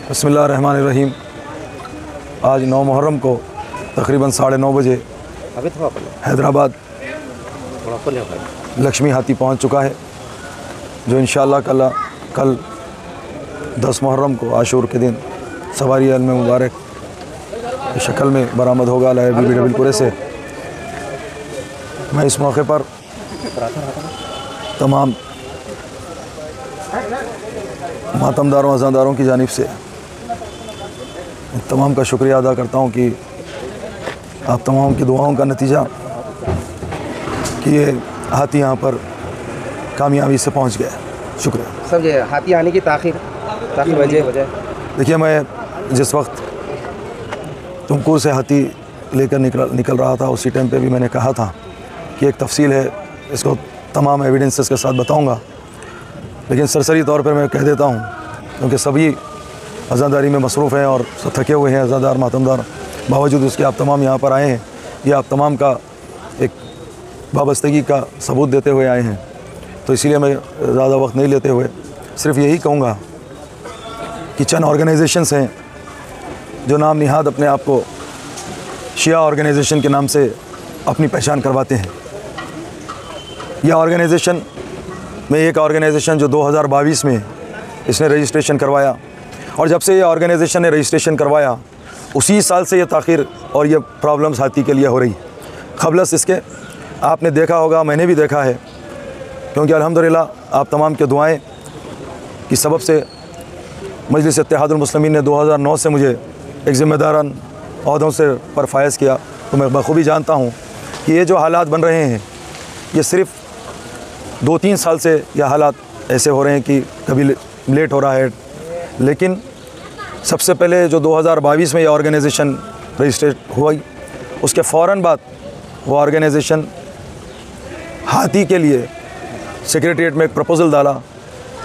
बिस्मिल्लाहिर्रहमानिर्रहीम। आज 9 मुहर्रम को तकरीबन 9:30 बजे हैदराबाद लक्ष्मी हाथी पहुंच चुका है, जो इंशाअल्लाह कल 10 मुहर्रम को आशूर के दिन सवारी अलम मुबारक की शक्ल में बरामद होगा लाया बीबी कुरे से। मैं इस मौके पर तमाम मातमदारों अज़ादारों की जानिब से तमाम का शुक्रिया अदा करता हूँ कि आप तमाम की दुआओं का नतीजा कि ये हाथी यहाँ पर कामयाबी से पहुँच गया। शुक्रिया। सर, ये हाथी आने की ताख़ीर वजह देखिए, मैं जिस वक्त तुमकुर से हाथी लेकर निकल रहा था, उसी टाइम पे भी मैंने कहा था कि एक तफसील है, इसको तमाम एविडेंसेस के साथ बताऊंगा, लेकिन सरसरी तौर पर मैं कह देता हूं क्योंकि सभी अज़ादारी में मसरूफ़ हैं और थके हुए हैं अज़ादार मातमदार। बावजूद उसके आप तमाम यहाँ पर आए हैं, ये आप तमाम का एक वाबस्तगी का सबूत देते हुए आए हैं। तो इसीलिए मैं ज़्यादा वक्त नहीं लेते हुए सिर्फ यही कहूँगा कि चंद ऑर्गेनाइजेशंस हैं जो नाम निहाद अपने आप को शिया ऑर्गेनाइजेशन के नाम से अपनी पहचान करवाते हैं। यह ऑर्गेनाइजेशन में एक ऑर्गेनाइजेशन जो 2022 में इसने रजिस्ट्रेशन करवाया, और जब से ये ऑर्गेनाइजेशन ने रजिस्ट्रेशन करवाया उसी साल से ये ताख़ीर और ये प्रॉब्लम्स हाथी के लिए हो रही। क़बलस इसके आपने देखा होगा, मैंने भी देखा है, क्योंकि अल्हम्दुलिल्लाह आप तमाम के दुआएं की सबब से मजलिस इत्तेहादुल मुस्लिमीन ने 2009 से मुझे एक ज़िम्मेदारान ओहदों से पर फायज़ किया। तो मैं बखूबी जानता हूँ कि ये जो हालात बन रहे हैं, ये सिर्फ़ 2-3 साल से यह हालात ऐसे हो रहे हैं कि कभी लेट हो रहा है, लेकिन सबसे पहले जो 2022 में ये ऑर्गेनाइजेशन रजिस्ट्रेट हुई, उसके फ़ौरन बाद वो ऑर्गेनाइजेशन हाथी के लिए सेक्रेटरीट में एक प्रपोज़ल डाला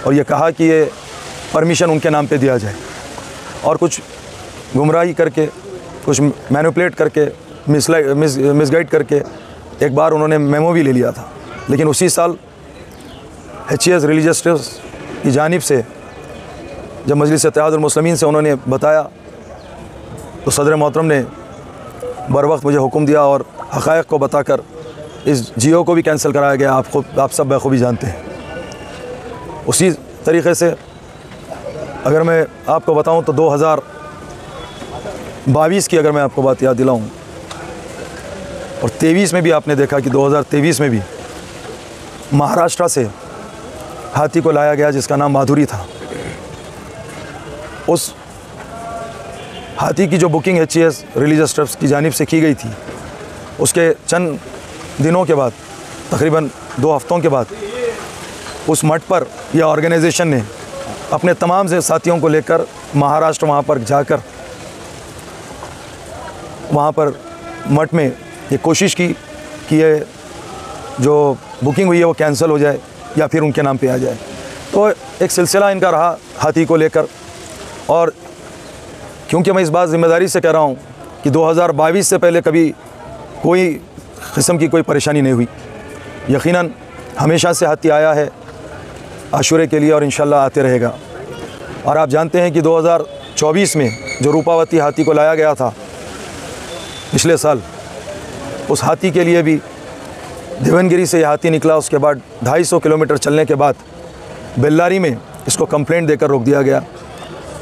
और ये कहा कि ये परमिशन उनके नाम पे दिया जाए, और कुछ गुमराही करके, कुछ मैनिपुलेट करके, मिसगाइड करके एक बार उन्होंने मेमो भी ले लिया था। लेकिन उसी साल HES रिलीजियस ट्रस्ट की जानिब से जब मजलिस इत्तेहादुल मुस्लिमीन से उन्होंने बताया तो सदर मोहतरम ने बर वक्त मुझे हुक्म दिया और हक़ाइक़ को बताकर इस GO को भी कैंसिल कराया गया। आप सब बखूबी जानते हैं। उसी तरीक़े से अगर मैं आपको बताऊं तो 2022 की अगर मैं आपको बात याद दिलाऊं, और 23 में भी आपने देखा कि 2023 में भी महाराष्ट्र से हाथी को लाया गया जिसका नाम माधुरी था। उस हाथी की जो बुकिंग HES रिलीजियस ट्रस्ट की जानिब से की गई थी, उसके चंद दिनों के बाद, तकरीबन 2 हफ्तों के बाद, उस मठ पर यह ऑर्गेनाइजेशन ने अपने तमाम से साथियों को लेकर महाराष्ट्र वहाँ पर जाकर वहाँ पर मठ में ये कोशिश की कि ये जो बुकिंग हुई है वो कैंसिल हो जाए या फिर उनके नाम पे आ जाए। तो एक सिलसिला इनका रहा हाथी को लेकर, और क्योंकि मैं इस बात ज़िम्मेदारी से कह रहा हूँ कि 2022 से पहले कभी कोई किस्म की कोई परेशानी नहीं हुई। यकीनन हमेशा से हाथी आया है आशूरे के लिए और इंशाल्लाह आते रहेगा। और आप जानते हैं कि 2024 में जो रूपावती हाथी को लाया गया था पिछले साल, उस हाथी के लिए भी देवनगिरी से यह हाथी निकला। उसके बाद 250 किलोमीटर चलने के बाद बेल्लारी में इसको कंप्लेंट देकर रोक दिया गया।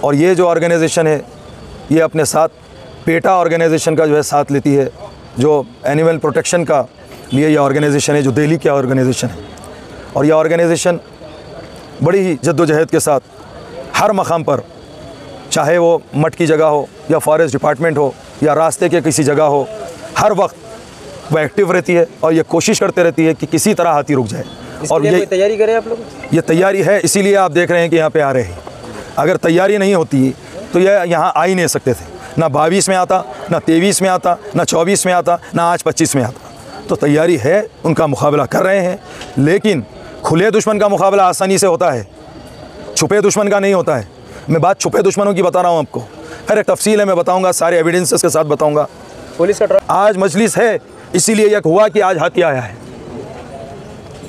और ये जो ऑर्गेनाइजेशन है, ये अपने साथ पेटा ऑर्गेनाइजेशन का जो है साथ लेती है, जो एनिमल प्रोटेक्शन का लिए यह ऑर्गेनाइजेशन है, जो दिल्ली की ऑर्गेनाइजेशन है। और यह ऑर्गेनाइजेशन बड़ी ही जद्दोजहद के साथ हर मकाम पर, चाहे वो मठ की जगह हो या फॉरेस्ट डिपार्टमेंट हो या रास्ते के किसी जगह हो, हर वक्त वो एक्टिव रहती है और ये कोशिश करते रहती है कि किसी तरह हाथी रुक जाए। और ये तैयारी करें आप लोग? ये तैयारी है, इसीलिए आप देख रहे हैं कि यहाँ पे आ रहे हैं। अगर तैयारी नहीं होती तो ये यहाँ आ ही नहीं सकते थे। ना 22 में आता, ना 23 में आता, ना 24 में आता, ना आज 25 में आता। तो तैयारी है, उनका मुकाबला कर रहे हैं, लेकिन खुले दुश्मन का मुकाबला आसानी से होता है, छुपे दुश्मन का नहीं होता है। मैं बात छुपे दुश्मनों की बता रहा हूँ आपको। हर एक तफसील है, मैं बताऊँगा, सारे एविडेंसेस के साथ बताऊँगा। पुलिस का आज मजलिस है, इसीलिए यह हुआ कि आज हाथी आया है,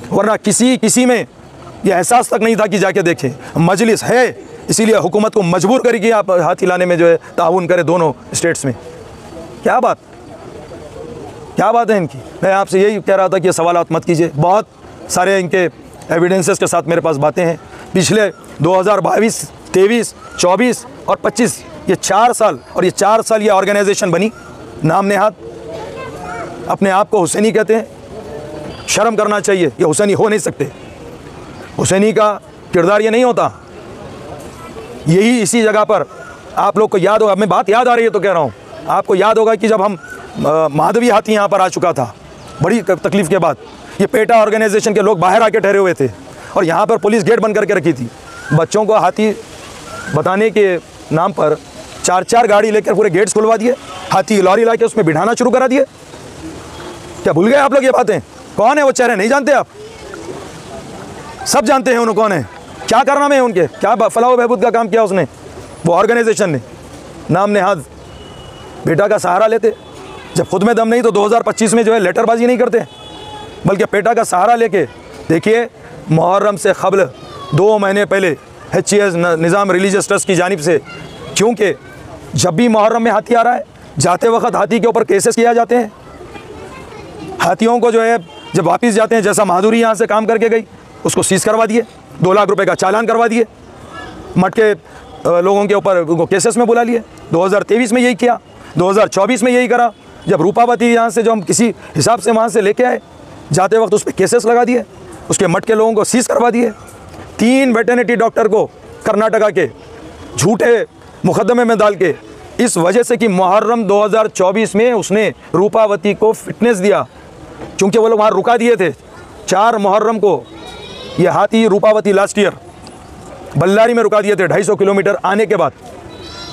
वरना किसी में ये एहसास तक नहीं था कि जाके देखें। मजलिस है इसीलिए हुकूमत को मजबूर करें कि आप हाथी लाने में जो है ताउन करें दोनों स्टेट्स में। क्या बात है इनकी। मैं आपसे यही कह रहा था कि ये सवालात मत कीजिए। बहुत सारे इनके एविडेंसेस के साथ मेरे पास बातें हैं। पिछले 2022, 23, 24 और 25 ये 4 साल, और ये 4 साल ये ऑर्गेनाइजेशन बनी नाम नेहाद, अपने आप को हुसैनी कहते हैं। शर्म करना चाहिए, ये हुसैनी हो नहीं सकते। हुसैनी का किरदार ये नहीं होता। यही इसी जगह पर आप लोग को याद होगा, मैं बात याद आ रही है तो कह रहा हूँ, आपको याद होगा कि जब हम माधवी हाथी यहाँ पर आ चुका था बड़ी तकलीफ़ के बाद, ये पेटा ऑर्गेनाइजेशन के लोग बाहर आके ठहरे हुए थे और यहाँ पर पुलिस गेट बंद करके रखी थी। बच्चों को हाथी बताने के नाम पर 4-4 गाड़ी लेकर पूरे गेट्स खुलवा दिए, हाथी लॉरी ला के उसमें बिठाना शुरू करा दिए। क्या भूल गए आप लोग ये बातें? कौन है वो चेहरे, नहीं जानते आप? सब जानते हैं उन्होंने कौन है, क्या करना है उनके, क्या फलाह बहबूद का काम किया उसने, वो ऑर्गेनाइजेशन ने। नाम नेहाद बेटा का सहारा लेते, जब खुद में दम नहीं तो 2025 में जो है लेटरबाजी नहीं करते, बल्कि पेटा का सहारा लेके। देखिए, मुहर्रम से क़ब्ल 2 महीने पहले HCS निज़ाम रिलीजियस ट्रस्ट की जानिब से, क्योंकि जब भी मुहर्रम में हाथी आ रहा है, जाते वक्त हाथी के ऊपर केसेस किया जाते हैं। हाथियों को जो है जब वापस जाते हैं, जैसा माधुरी यहाँ से काम करके गई, उसको सीज़ करवा दिए, 2 लाख रुपए का चालान करवा दिए, मटके लोगों के ऊपर उनको केसेस में बुला लिए। 2023 में यही किया, 2024 में यही करा। जब रूपावती यहाँ से जो हम किसी हिसाब से वहाँ से लेके आए, जाते वक्त उस पर केसेस लगा दिए, उसके मटके लोगों को सीज़ करवा दिए। 3 वेटरनिटी डॉक्टर को कर्नाटका के झूठे मुकदमे में डाल के, इस वजह से कि मुहर्रम 2024 में उसने रूपावती को फिटनेस दिया, क्योंकि वो लोग वहाँ रुका दिए थे। 4 मुहर्रम को ये हाथी रूपावती लास्ट ईयर बल्लारी में रुका दिए थे 250 किलोमीटर आने के बाद।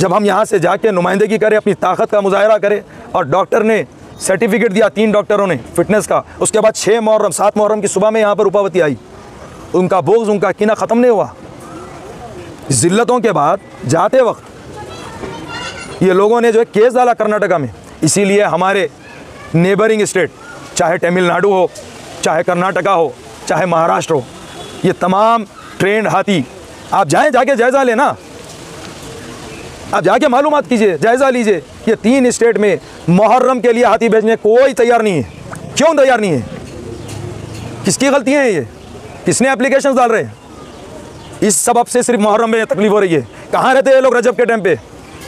जब हम यहाँ से जाके नुमाइंदगी करें, अपनी ताकत का मुजाहरा करें, और डॉक्टर ने सर्टिफिकेट दिया 3 डॉक्टरों ने फिटनेस का, उसके बाद 6 मुहर्रम 7 मुहर्रम की सुबह में यहाँ पर रूपावती आई, उनका बोझ उनका कीना ख़त्म नहीं हुआ। ज़िल्लतों के बाद जाते वक्त ये लोगों ने जो है केस डाला कर्नाटका में। इसीलिए हमारे नेबरिंग स्टेट, चाहे तमिलनाडु हो, चाहे कर्नाटका हो, चाहे महाराष्ट्र हो, ये तमाम ट्रेंड हाथी, आप जाएं, जाके जायज़ा लेना, आप जाके मालूमात कीजिए, जायज़ा लीजिए। ये 3 स्टेट में मुहर्रम के लिए हाथी भेजने कोई तैयार नहीं है। क्यों तैयार नहीं है? किसकी गलतियाँ हैं ये? किसने एप्लीकेशंस डाल रहे हैं? इस सबब से सिर्फ मुहर्रम में तकलीफ हो रही है। कहाँ रहते हैं लोग रजब के टाइम पे?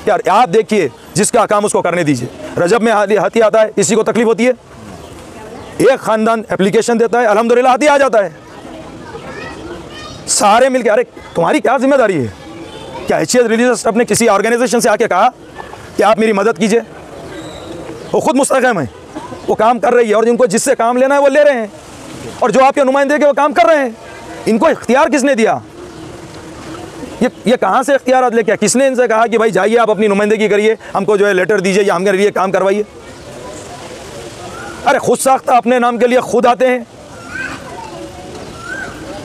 यार आप देखिए, जिसका काम उसको करने दीजिए। रजब में हाथी आता है, किसी को तकलीफ होती है? एक ख़ानदान एप्लीकेशन देता है, अल्हम्दुलिल्लाह हाथी आ जाता है। सारे मिलके, अरे तुम्हारी क्या जिम्मेदारी है? क्या HCS रिलीजियस ट्रस्ट ने किसी ऑर्गेनाइजेशन से आके कहा कि आप मेरी मदद कीजिए? वो खुद मुस्तक़िम है, वो काम कर रही है, और जिनको जिससे काम लेना है वो ले रहे हैं, और जो आपके नुमाइंदे के वो काम कर रहे हैं। इनको इख्तियार किसने दिया? ये कहाँ से इख्तियार लेके? किसने इनसे कहा कि भाई जाइए आप अपनी नुमाइंदगी करिए, हमको जो है लेटर दीजिए या हमारे लिए काम करवाइए? अरे खुद साख्ता अपने नाम के लिए खुद आते हैं,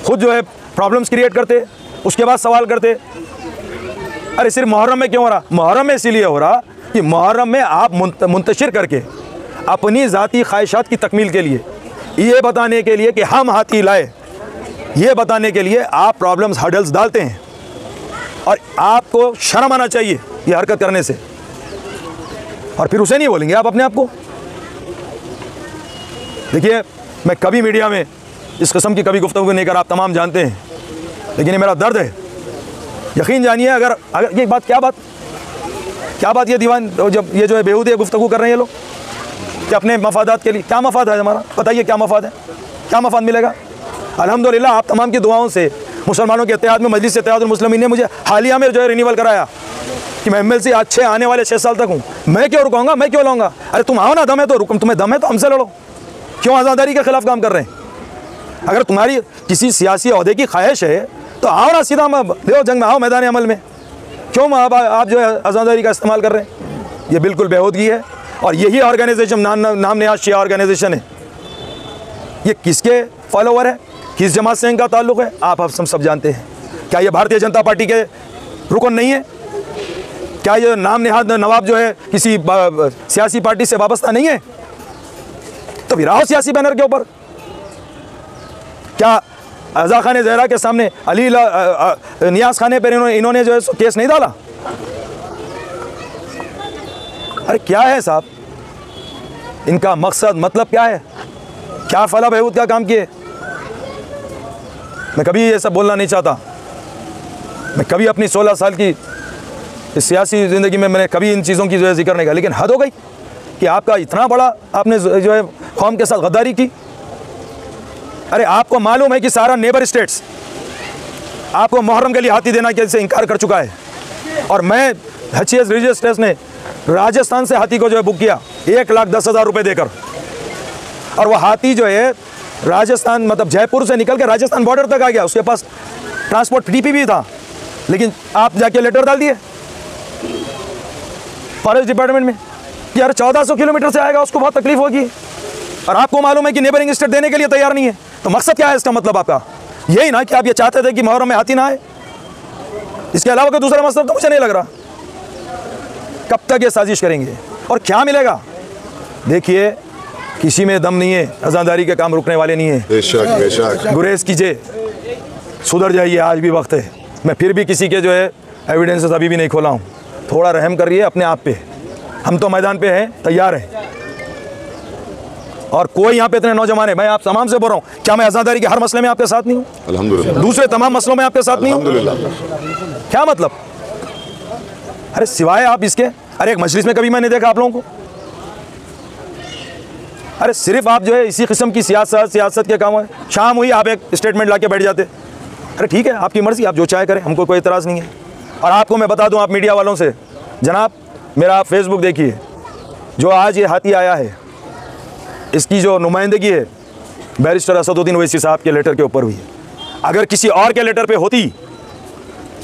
खुद जो है प्रॉब्लम्स क्रिएट करते, उसके बाद सवाल करते। अरे सिर्फ मुहर्रम में क्यों हो रहा? मुहर्रम में इसीलिए हो रहा कि मुहर्रम में आप मुंतशिर करके अपनी ज़ाती ख्वाहिशात की तकमील के लिए, ये बताने के लिए कि हम हाथी लाए, ये बताने के लिए आप प्रॉब्लम्स हर्डल्स डालते हैं, और आपको शर्म आना चाहिए ये हरकत करने से। और फिर उसे नहीं बोलेंगे आप अपने आप को। देखिए, मैं कभी मीडिया में इस किस्म की कभी गुफ्तगू नहीं कर, आप तमाम जानते हैं, लेकिन ये मेरा दर्द है। यकीन जानिए, अगर ये बात क्या बात ये दीवान जब ये जो है बेहूदे गुफ्तगू कर रहे हैं ये लोग कि अपने मफादात के लिए, क्या मफाद है हमारा? बताइए क्या मफाद है? क्या मफाद मिलेगा? अल्हम्दुलिल्लाह आप तमाम की दुआओं से मुसलमानों के इत्तेहाद में मजलिस इत्तेहादुल मुस्लिमीन ने मुझे हालिया में जो है रिन्यूअल कराया कि मैं MLC अच्छे आने वाले 6 साल तक हूँ। मैं क्यों रुकाऊंगा? मैं क्यों लाऊंगा? अरे तुम आओ ना, दम है तो रुक, तुम्हें दम है तो हमसे लड़ो। क्यों आज़ादारी के खिलाफ काम कर रहे हैं? अगर तुम्हारी किसी सियासी ओहदे की ख्वाहिश है तो आओ ना, सीधा देखो जंग में आओ, मैदान अमल में। क्यों आप जो है आज़ादारी का इस्तेमाल कर रहे हैं? ये बिल्कुल बेहूदगी है। और यही ऑर्गेनाइजेशन नाम नेहाद शिया ऑर्गेनाइजेशन है, ये किसके फॉलोवर है, किस जमात से इनका ताल्लुक़ है, आप सब जानते हैं। क्या ये भारतीय जनता पार्टी के रुकन नहीं है? क्या ये नाम नेहाद नवाब जो है किसी सियासी पार्टी से वाबस्ता नहीं है? तो फिर आओ सियासी बैनर के ऊपर। क्या अज़ा खान ज़हरा के सामने नियाज़ खाने पर इन्होंने जो है सो केस नहीं डाला? अरे क्या है साहब, इनका मकसद मतलब क्या है? क्या फला बहबूद का काम किए? मैं कभी ये सब बोलना नहीं चाहता। मैं कभी अपनी 16 साल की इस सियासी ज़िंदगी में मैंने कभी इन चीज़ों की जो है जिक्र नहीं किया, लेकिन हद हो गई कि आपका इतना बड़ा आपने जो है कौम के साथ गद्दारी की। अरे आपको मालूम है कि सारा नेबर स्टेट्स आपको मुहर्रम के लिए हाथी देना के से इनकार कर चुका है, और मैं HCS रिलीजियस ट्रस्ट ने राजस्थान से हाथी को जो है बुक किया 1,10,000 रुपये देकर, और वो हाथी जो है राजस्थान मतलब जयपुर से निकल के राजस्थान बॉर्डर तक आ गया। उसके पास ट्रांसपोर्ट TP भी था, लेकिन आप जाके लेटर डाल दिए फॉरेस्ट डिपार्टमेंट में कि यार 1400 किलोमीटर से आएगा, उसको बहुत तकलीफ होगी, और आपको मालूम है कि नेबरिंग स्टेट देने के लिए तैयार नहीं है। तो मकसद क्या है इसका? मतलब आपका यही ना कि आप ये चाहते थे कि मुहर्रम में हाथी ना आए? इसके अलावा कोई दूसरा मकसद तो मुझे नहीं लग रहा। कब तक ये साजिश करेंगे और क्या मिलेगा? देखिए, किसी में दम नहीं है, अज़ादारी के काम रुकने वाले नहीं है। बेशक बेशक, गुरेज कीजिए, सुधर जाइए, आज भी वक्त है। मैं फिर भी किसी के जो है एविडेंसेस अभी भी नहीं खोला हूँ। थोड़ा रहम करिए अपने आप पे, हम तो मैदान पे हैं, तैयार हैं। और कोई यहाँ पे इतने नौजवान है, मैं आप तमाम से बोल रहा हूँ, क्या मैं अज़ादारी के हर मसले में आपके साथ नहीं हूँ? अल्हम्दुलिल्लाह। दूसरे तमाम मसलों में आपके साथ नहीं हूँ? अल्हम्दुलिल्लाह। क्या मतलब? अरे सिवाय आप इसके, अरे एक मजलिस में कभी मैंने देखा आप लोगों को? अरे सिर्फ आप जो है इसी किस्म की सियासत के काम है। शाम हुई आप एक स्टेटमेंट ला के बैठ जाते। अरे ठीक है, आपकी मर्ज़ी, आप जो चाहे करें, हमको कोई इतराज़ नहीं है। और आपको मैं बता दूं, आप मीडिया वालों से, जनाब मेरा फेसबुक देखिए, जो आज ये हाथी आया है इसकी जो नुमाइंदगी है बैरिस्टर असदुद्दीन ओवैसी साहब के लेटर के ऊपर हुई है। अगर किसी और के लेटर पे होती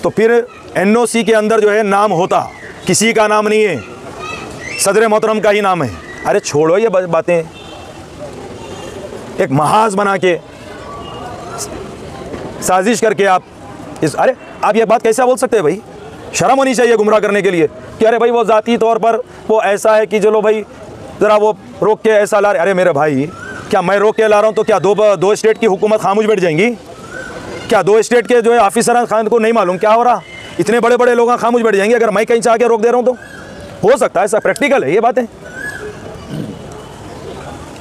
तो फिर NOC के अंदर जो है नाम होता, किसी का नाम नहीं है, सदर मोहतरम का ही नाम है। अरे छोड़ो ये बातें, एक महाज बना के साजिश करके आप अरे आप ये बात कैसे बोल सकते हैं भाई? शर्म होनी चाहिए गुमराह करने के लिए कि अरे भाई वो ज़ाती तौर पर वो ऐसा है कि चलो भाई ज़रा वो रोक के ऐसा ला रहे। अरे मेरे भाई, क्या मैं रोक के ला रहा हूँ तो क्या दो स्टेट की हुकूमत खामोश बैठ जाएंगी? क्या 2 स्टेट के जो है ऑफिसर खान को नहीं मालूम क्या हो रहा? इतने बड़े बड़े लोग खामोश बैठ जाएंगे अगर मैं कहीं से आके रोक दे रहा हूँ? तो हो सकता है, ऐसा प्रैक्टिकल है ये बातें।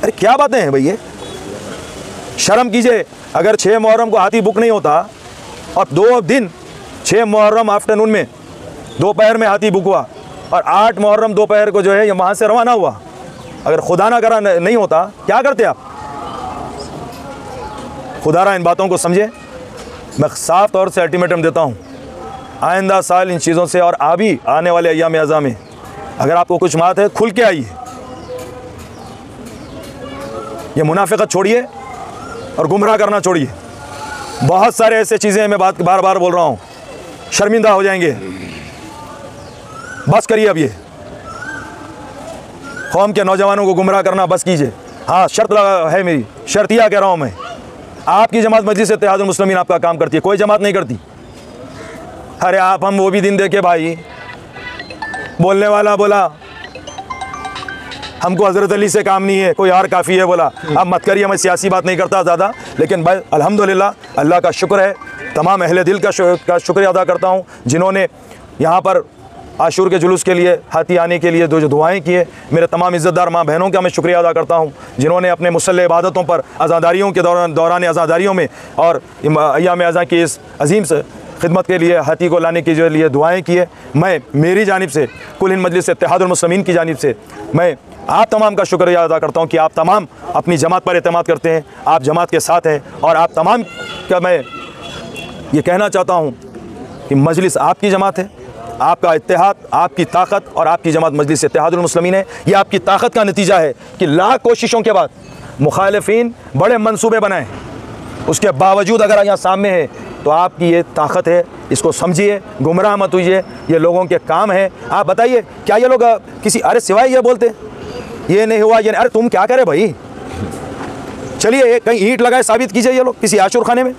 अरे क्या बातें हैं भाई ये? शर्म कीजिए। अगर 6 मुहर्रम को हाथी बुक नहीं होता और 2 दिन 6 मुहर्रम आफ्टरनून में दोपहर में हाथी बुक हुआ और 8 मुहर्रम दोपहर को जो है ये वहाँ से रवाना हुआ, अगर खुदा ना करा नहीं होता, क्या करते आप? खुदारा इन बातों को समझे। मैं साफ तौर से अल्टीमेटम देता हूँ, आइंदा साल इन चीज़ों से और अभी आने वाले अय्याम अज़ा में अगर आपको कुछ बात है खुल के आइए। ये मुनाफिकत छोड़िए और गुमराह करना छोड़िए। बहुत सारे ऐसे चीज़ें मैं बार बार बोल रहा हूँ, शर्मिंदा हो जाएंगे। बस करिए अब, ये कौम के नौजवानों को गुमराह करना बस कीजिए। हाँ, शर्त लगा है मेरी, शर्तिया कह रहा हूँ मैं, आपकी जमात मजलिस इत्तेहादुल मुस्लिमीन आपका काम करती है, कोई जमात नहीं करती। अरे आप हम वो भी दिन देखे भाई, बोलने वाला बोला हमको हज़रत अली से काम नहीं है, कोई और काफ़ी है बोला। अब मत करिए, मैं सियासी बात नहीं करता ज़्यादा, लेकिन भाई अल्हम्दुलिल्लाह अल्लाह का शुक्र है, तमाम अहले दिल का शुक्रिया अदा करता हूँ जिन्होंने यहाँ पर आशूर के जुलूस के लिए, हाथी आने के लिए जो दुआएं किए। मेरे तमाम इज़्ज़तदार माँ बहनों का मैं शुक्रिया अदा करता हूँ जिन्होंने अपने मुसल्लह इबादतों पर अज़ादारियों के दौरान अज़ादारियों में और अय्याम अज़ा की इस अजीम से खिदमत के लिए हाथी को लाने के लिए दुआएं किए। मैं मेरी जानिब से, कुल हिंद मजलिस इत्तेहादुल मुस्लिमीन की जानिब से मैं आप तमाम का शुक्रिया अदा करता हूँ कि आप तमाम अपनी जमात पर एतमाद करते हैं, आप जमात के साथ हैं। और आप तमाम का मैं ये कहना चाहता हूँ कि मजलिस आपकी जमात है, आपका इत्तेहाद, आपकी ताकत और आपकी जमात मजलिस इत्तेहादुल मुस्लिमीन है। ये आपकी ताकत का नतीजा है कि लाख कोशिशों के बाद मुखालिफिन बड़े मंसूबे बनाएं, उसके बावजूद अगर यहाँ सामने है तो आपकी ये ताकत है, इसको समझिए, गुमराह मत होइए। ये लोगों के काम है। आप बताइए, क्या ये लोग किसी अरे सिवाय ये बोलते ये नहीं हुआ, ये नहीं, अरे तुम क्या करे भाई? चलिए कहीं ईंट लगाए साबित कीजिए ये लोग किसी आशूर खाने में,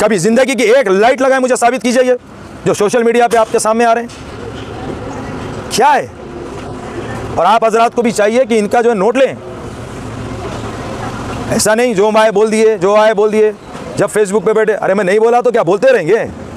कभी ज़िंदगी की एक लाइट लगाए मुझे साबित कीजिए ये जो सोशल मीडिया पे आपके सामने आ रहे हैं। क्या है? और आप हजरात को भी चाहिए कि इनका जो है नोट लें। ऐसा नहीं जो आए बोल दिए, जो आए बोल दिए। जब फेसबुक पे बैठे, अरे मैं नहीं बोला तो क्या बोलते रहेंगे?